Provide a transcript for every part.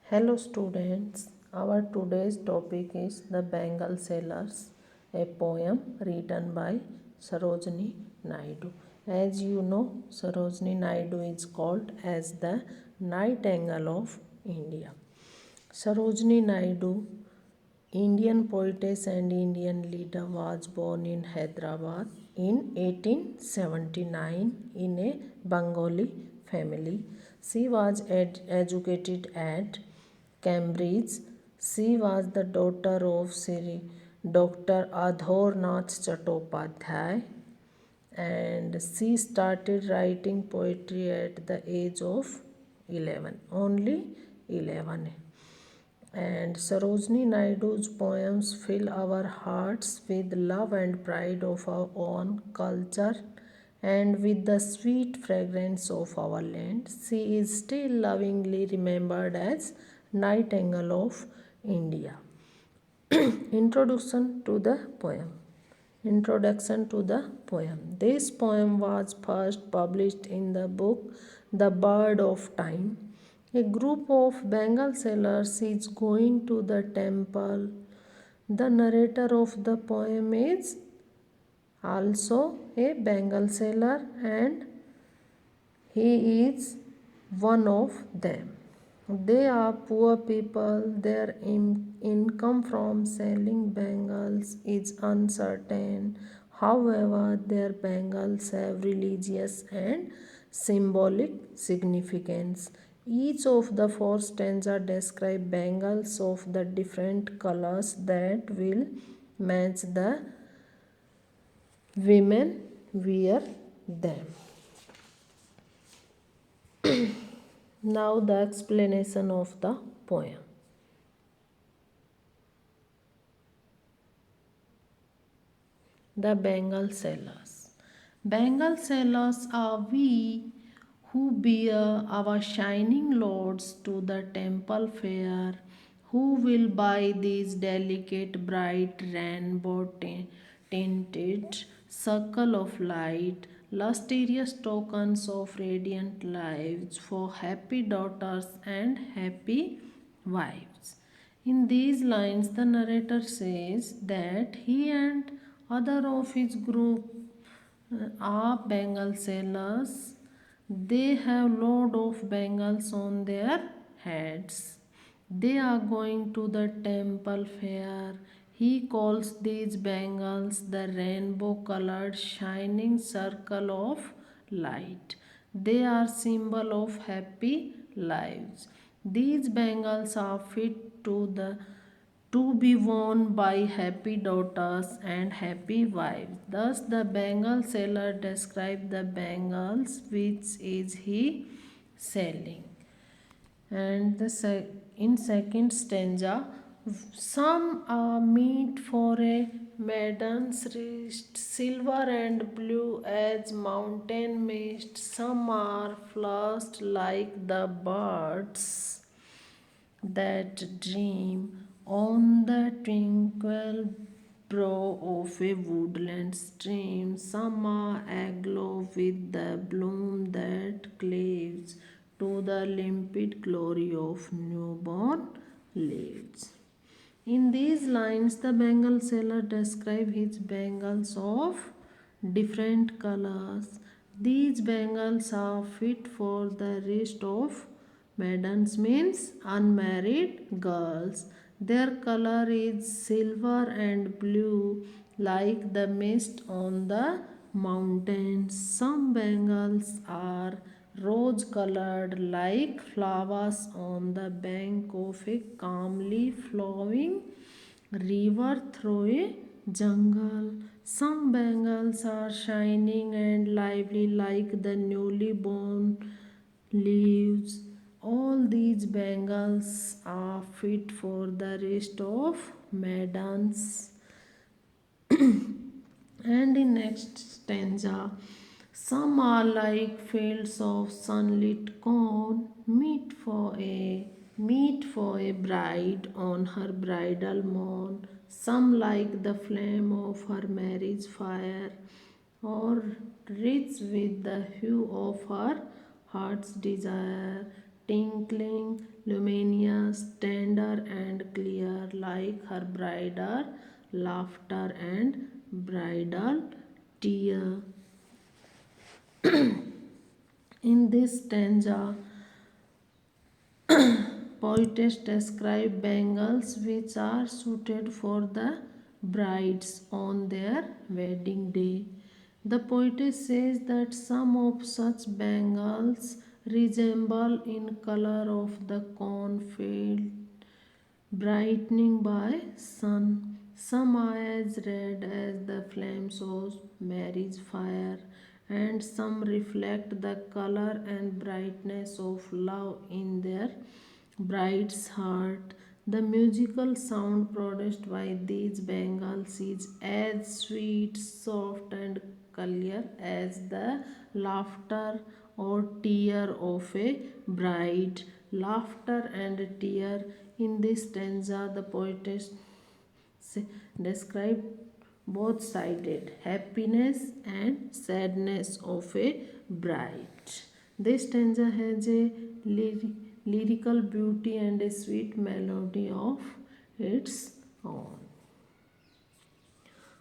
Hello students, our today's topic is The Bengal Sailors, a poem written by Sarojini Naidu. As you know, Sarojini Naidu is called as the Nightingale of India. Sarojini Naidu, Indian poetess and Indian leader, was born in Hyderabad in 1879 in a Bengali family. She was educated at Cambridge. She was the daughter of Sri Dr. Adhor Nath Chattopadhyay and she started writing poetry at the age of 11, only 11. And Sarojini Naidu's poems fill our hearts with love and pride of our own culture and with the sweet fragrance of our land. She is still lovingly remembered as Nightingale of India. Introduction to the poem. Introduction to the poem. This poem was first published in the book The Bird of Time. A group of Bengal sailors is going to the temple. The narrator of the poem is also a Bengal sailor and he is one of them. They are poor people. Their income from selling bangles is uncertain. However, their bangles have religious and symbolic significance. Each of the four stanzas describe bangles of the different colors that will match the women wear them. Now the explanation of the poem. The Bengal Sailors. Bengal sailors are we who bear our shining lords to the temple fair, who will buy these delicate bright rainbow tinted circle of light, lustrous tokens of radiant lives for happy daughters and happy wives. In these lines, the narrator says that he and other of his group are Bengal sailors. They have load of bangles on their heads. They are going to the temple fair. He calls these bangles the rainbow colored shining circle of light. They are symbol of happy lives. These bangles are fit to be worn by happy daughters and happy wives. Thus the bangle seller described the bangles which is he selling. And in second stanza, some are meet for a maiden's wrist, silver and blue as mountain mist. Some are flushed like the birds that dream on the tranquil brow of a woodland stream. Some are aglow with the bloom that cleaves to the limpid glory of newborn leaves. In these lines, the Bengal seller describes his bangles of different colors. These bangles are fit for the wrist of maidens, means unmarried girls. Their color is silver and blue like the mist on the mountains. Some bangles are rose colored like flowers on the bank of a calmly flowing river through a jungle. Some bangles are shining and lively like the newly born leaves. All these bangles are fit for the rest of maidens. And in next stanza, some are like fields of sunlit corn, meet for a bride on her bridal morn. Some like the flame of her marriage fire, or rich with the hue of her heart's desire. tinkling, luminous, tender, and clear, like her bridal laughter and bridal tear. In this stanza, poets describe bangles which are suited for the brides on their wedding day. The poetess says that some of such bangles resemble in color of the cornfield brightening by sun. Some are as red as the flames of Mary's fire, and some reflect the color and brightness of love in their bride's heart. The musical sound produced by these bangles is as sweet, soft, and clear as the laughter or tear of a bride. Laughter and tear. In this stanza, the poetess describe both sided happiness and sadness of a bride. This stanza has a lyrical beauty and a sweet melody of its own.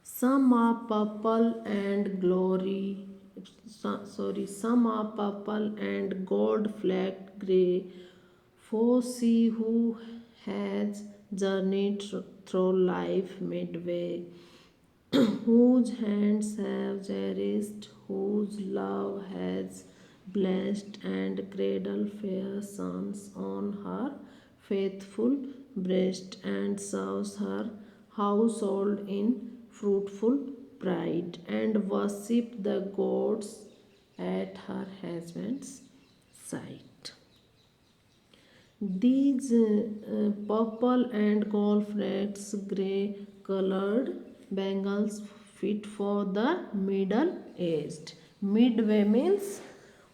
Some are purple and glory. Some are purple and gold flecked gray. For she who has journeyed through life midway, whose hands have cherished, whose love has blessed, and cradle fair sons on her faithful breast, and serves her household in fruitful pride, and worship the gods at her husband's side. These purple and gold flecks gray colored bangles fit for the middle aged. Midway means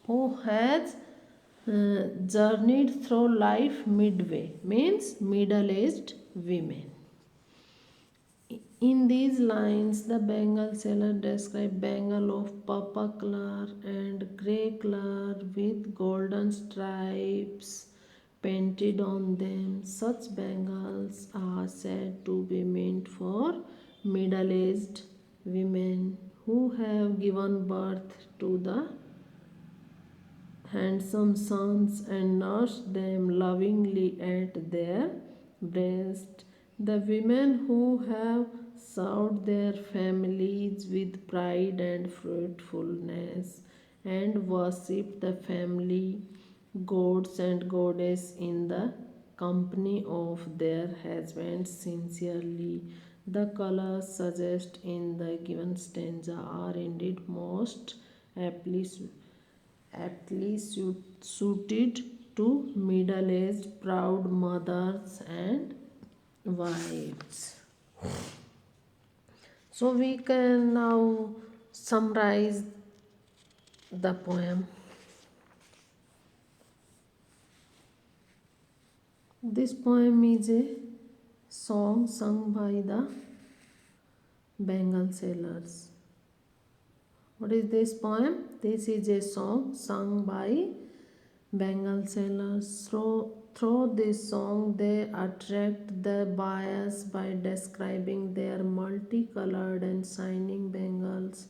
who has journeyed through life midway, means middle aged women. In these lines, the Bengal seller describes bangle of purple color and grey color with golden stripes painted on them. Such bangles are said to be meant for middle-aged women who have given birth to the handsome sons and nursed them lovingly at their breast. The women who have served their families with pride and fruitfulness and worship the family gods and goddess in the company of their husbands sincerely. The colors suggested in the given stanza are indeed most aptly suited to middle aged proud mothers and wives. So we can now summarize the poem. This poem is a song sung by the Bengal sailors. What is this poem? This is a song sung by Bengal sailors. Through this song, they attract the buyers by describing their multicolored and shining bangles.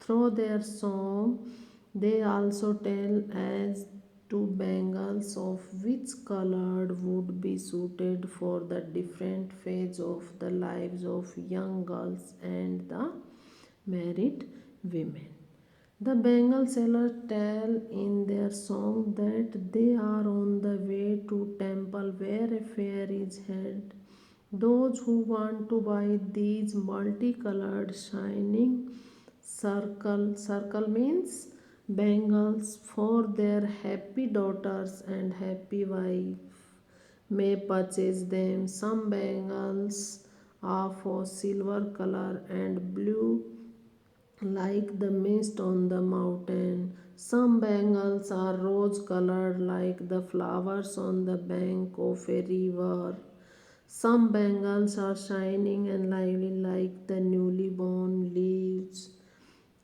Through their song, they also tell us to bangles of which colored would be suited for the different phase of the lives of young girls and the married women. The Bengal sellers tell in their song that they are on the way to temple where a fair is held. Those who want to buy these multicolored shining circle means bangles for their happy daughters and happy wife may purchase them. Some bangles are for silver color and blue like the mist on the mountain. Some bangles are rose colored like the flowers on the bank of a river. Some bangles are shining and lively like the newly born leaves.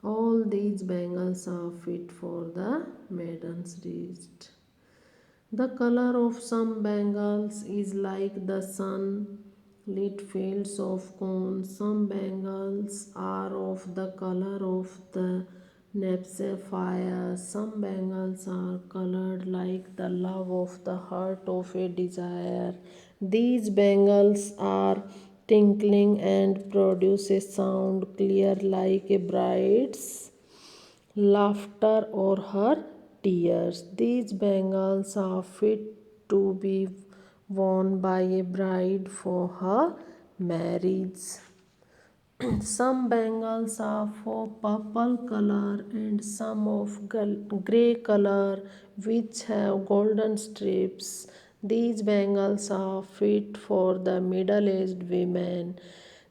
All these bangles are fit for the maiden's wrist. The color of some bangles is like the sun lit fields of corn. Some bangles are of the color of the sapphire. Some bangles are colored like the love of the heart of a desire. These bangles are tinkling and produce a sound clear like a bride's laughter or her tears. These bangles are fit to be worn by a bride for her marriage. Some bangles are for purple color and some of gray color which have golden strips. These bangles are fit for the middle-aged women.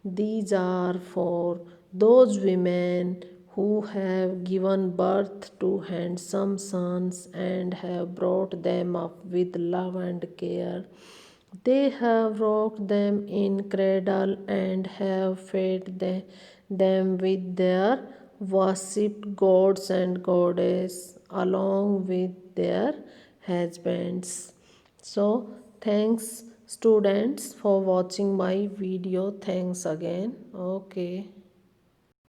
These are for those women who have given birth to handsome sons and have brought them up with love and care. They have rocked them in cradle and have fed them with their worshipped gods and goddesses along with their husbands. So, thanks students for watching my video. Thanks again. Okay.